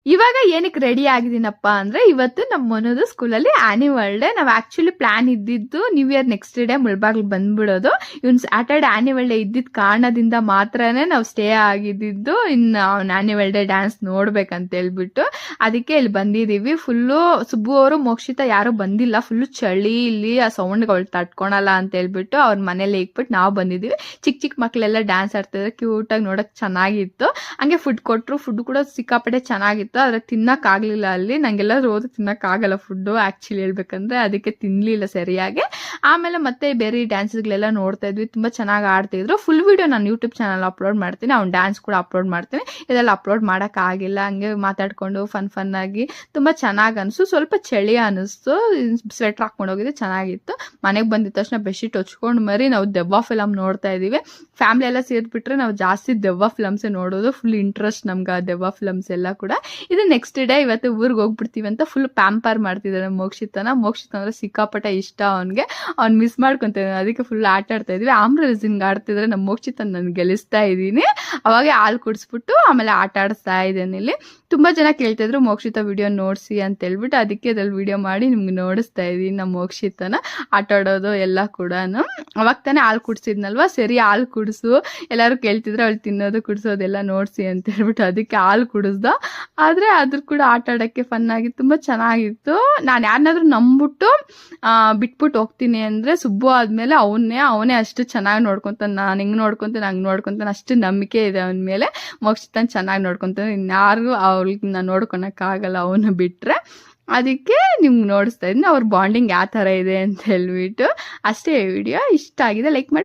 ಇವಾಗ ಏನಕ್ಕೆ ರೆಡಿ ಆಗಿದ್ದೀನಪ್ಪ ಅಂದ್ರೆ ಇವತ್ತು ನಮ್ಮ ಮನೋದು ಸ್ಕೂಲಲ್ಲಿ ಆನ್ಯುವಲ್ ಡೇ. ನಾವು ಆಕ್ಚುಲಿ ಪ್ಲಾನ್ ಇದ್ದಿದ್ದು new year next day Mulbagal ಬಂದ್ಬಿಡೋದು. ಇವನ್ ಸ್ಯಾಟರ್ಡೆ ಆನ್ಯುವಲ್ ಡೇ ಇದ್ದಿದ್ದ ಕಾರಣದಿಂದ ಮಾತ್ರನೇ ನಾವು ಸ್ಟೇ ಆಗಿದ್ದು. ಇನ್ನು ಅವ್ನ ಆನ್ಯುವಲ್ ಡೇ ಡ್ಯಾನ್ಸ್ ನೋಡ್ಬೇಕಂತ ಹೇಳ್ಬಿಟ್ಟು ಅದಕ್ಕೆ ಇಲ್ಲಿ ಬಂದಿದೀವಿ. ಫುಲ್ಲು ಸುಬ್ಬು ಅವರು ಮೋಕ್ಷಿತ ಯಾರು ಬಂದಿಲ್ಲ, ಫುಲ್ಲು ಚಳಿ ಇಲ್ಲಿ, ಆ ಸೌಂಡ್ಗೆ ಅವಳು ತಟ್ಕೊಳಲ್ಲ ಅಂತ ಹೇಳ್ಬಿಟ್ಟು ಅವ್ರ ಮನೇಲಿ ಇಕ್ಬಿಟ್ಟು ನಾವು ಬಂದಿದೀವಿ. ಚಿಕ್ಕ ಮಕ್ಳೆಲ್ಲ ಡ್ಯಾನ್ಸ್ ಆಡ್ತಿದ್ರೆ ಕ್ಯೂಟ್ ಆಗಿ ನೋಡಕ್ ಚೆನ್ನಾಗಿತ್ತು. ಹಂಗೆ ಫುಡ್ ಕೊಟ್ರು, ಫುಡ್ ಕೂಡ ಸಿಕ್ಕಾಪಟ್ಟೆ ಚೆನ್ನಾಗಿತ್ತು. ಆದ್ರೆ ತಿನ್ನಕ್ ಆಗ್ಲಿಲ್ಲ ಅಲ್ಲಿ. ನಂಗೆಲ್ಲ ಹೋದ್ರೆ ತಿನ್ನಕ್ ಆಗಲ್ಲ ಫುಡ್ ಆಕ್ಚುಲಿ ಹೇಳ್ಬೇಕಂದ್ರೆ, ಅದಕ್ಕೆ ತಿನ್ಲಿಲ್ಲ ಸರಿಯಾಗಿ. ಆಮೇಲೆ ಮತ್ತೆ ಬೇರೆ ಡ್ಯಾನ್ಸ್ಗಳೆಲ್ಲ ನೋಡ್ತಾ ಇದ್ವಿ, ತುಂಬಾ ಚೆನ್ನಾಗಿ ಆಡ್ತಿದ್ರು. ಫುಲ್ ವಿಡಿಯೋ ನಾನು ಯೂಟ್ಯೂಬ್ ಚಾನಲ್ ಅಪ್ಲೋಡ್ ಮಾಡ್ತೀನಿ, ಅವ್ನ ಡ್ಯಾನ್ಸ್ ಕೂಡ ಅಪ್ಲೋಡ್ ಮಾಡ್ತೀನಿ. ಇದೆಲ್ಲ ಅಪ್ಲೋಡ್ ಮಾಡಕ್ ಆಗಿಲ್ಲ. ಹಂಗೆ ಮಾತಾಡ್ಕೊಂಡು ಫನ್ ಆಗಿ ತುಂಬಾ ಚೆನ್ನಾಗಿ ಅನಿಸ್ತು. ಸ್ವಲ್ಪ ಚಳಿ ಅನಿಸ್ತು, ಸ್ವೆಟರ್ ಹಾಕೊಂಡು ಹೋಗಿದ್ದೆ, ಚೆನ್ನಾಗಿತ್ತು. ಮನೆಗೆ ಬಂದಿದ ತಕ್ಷಣ ಬೆಡ್ಶೀಟ್ ಹೊಚ್ಕೊಂಡು ಮರಿ ನಾವು ದೆವ್ವ ಫಿಲಮ್ ನೋಡ್ತಾ ಇದೀವಿ. ಫ್ಯಾಮಿಲಿ ಎಲ್ಲ ಸೇರ್ಬಿಟ್ರೆ ನಾವು ಜಾಸ್ತಿ ದೆವ್ವ ಫಿಲಮ್ಸೇ ನೋಡೋದು. ಫುಲ್ ಇಂಟ್ರೆಸ್ಟ್ ನಮ್ಗೆ ಆ ದೆವ್ವ ಫಿಲಮ್ಸ್ ಎಲ್ಲ ಕೂಡ. ಇದು ನೆಕ್ಸ್ಟ್ ಡೇ ಇವತ್ತು ಊರಿಗೆ ಹೋಗ್ಬಿಡ್ತೀವಿ ಅಂತ ಫುಲ್ ಪ್ಯಾಂಪರ್ ಮಾಡ್ತಿದ್ದಾನೆ ಮೋಕ್ಷಿತ ಅಂದ್ರೆ ಸಿಕ್ಕಾಪಟ್ಟೆ ಇಷ್ಟ ಅವನ್ಗೆ. ಅವ್ನ್ ಮಿಸ್ ಮಾಡ್ಕೊಂತಾನೆ, ಅದಕ್ಕೆ ಫುಲ್ ಆಟ ಆಡ್ತಾ ಇದ್ವಿ. ಆಮ್ರಜಿನ್ಗೆ ಆಡ್ತಿದ್ರೆ ನಮ್ಮ ಮೋಕ್ಷಿತ ನಾನು ಗೆಲ್ಲಿಸ್ತಾ ಇದ್ದೀನಿ. ಅವಾಗ ಹಾಲು ಕುಡಿಸ್ಬಿಟ್ಟು ಆಮೇಲೆ ಆಟ ಆಡಿಸ್ತಾ ಇದ್ದೇನೆ. ಇಲ್ಲಿ ತುಂಬಾ ಜನ ಕೇಳ್ತಾ ಇದ್ರು ಮೋಕ್ಷಿತ ವಿಡಿಯೋ ನೋಡ್ಸಿ ಅಂತ ಹೇಳ್ಬಿಟ್ಟು, ಅದಕ್ಕೆ ಅದ್ರಲ್ಲಿ ವಿಡಿಯೋ ಮಾಡಿ ನಿಮ್ಗೆ ನೋಡಿಸ್ತಾ ಇದೀನಿ ನಮ್ಮ ಮೋಕ್ಷಿತನ ಆಟ ಆಡೋದು ಎಲ್ಲ ಕೂಡ. ಅವಾಗ ತಾನೇ ಹಾಲು ಕುಡಿಸಿದ್ನಲ್ವಾ, ಸರಿ ಹಾಲು ಕುಡಿಸು, ಎಲ್ಲಾರು ಕೇಳ್ತಿದ್ರೆ ಅವಳು ತಿನ್ನೋದು ಕುಡಿಸೋದೆಲ್ಲ ನೋಡ್ಸಿ ಅಂತ ಹೇಳ್ಬಿಟ್ಟು ಅದಕ್ಕೆ ಹಾಲು ಕುಡಿಸ್ದ. ಆದ್ರೆ ಅದ್ರ ಕೂಡ ಆಟ ಆಡಕ್ಕೆ ಫನ್ ಆಗಿತ್ತು, ತುಂಬಾ ಚೆನ್ನಾಗಿತ್ತು. ನಾನು ಯಾರನ್ನಾದ್ರೂ ನಂಬಿಟ್ಟು ಬಿಟ್ಬಿಟ್ಟು ಹೋಗ್ತೀನಿ ಅಂದ್ರೆ ಸುಬ್ಬು ಆದ್ಮೇಲೆ ಅವನೇ ಅಷ್ಟು ಚೆನ್ನಾಗಿ ನೋಡ್ಕೊಂತಾನೆ. ನಾನು ಹಿಂಗ್ ನೋಡ್ಕೊಂತಾನೆ ಅಷ್ಟು ನಂಬಿಕೆ ಇದೆ ಅವನ ಮೇಲೆ. ಮೋಕ್ಷಿತನ್ ಚೆನ್ನಾಗಿ ನೋಡ್ಕೊಂತಾನೆ, ಇನ್ಯಾರು ಅವ್ಳಿಗೆ ನಾನು ನೋಡ್ಕೊಳಕ್ ಆಗಲ್ಲ ಅವನು ಬಿಟ್ರೆ. ಅದಕ್ಕೆ ನಿಮ್ಗೆ ನೋಡಿಸ್ತಾ ಇದ್ದೀನಿ ಅವ್ರ ಬಾಂಡಿಂಗ್ ಯಾವ ತರ ಇದೆ ಅಂತ ಹೇಳ್ಬಿಟ್ಟು. ಅಷ್ಟೇ. ವಿಡಿಯೋ ಇಷ್ಟ ಆಗಿದೆ ಲೈಕ್ ಮಾಡಿ.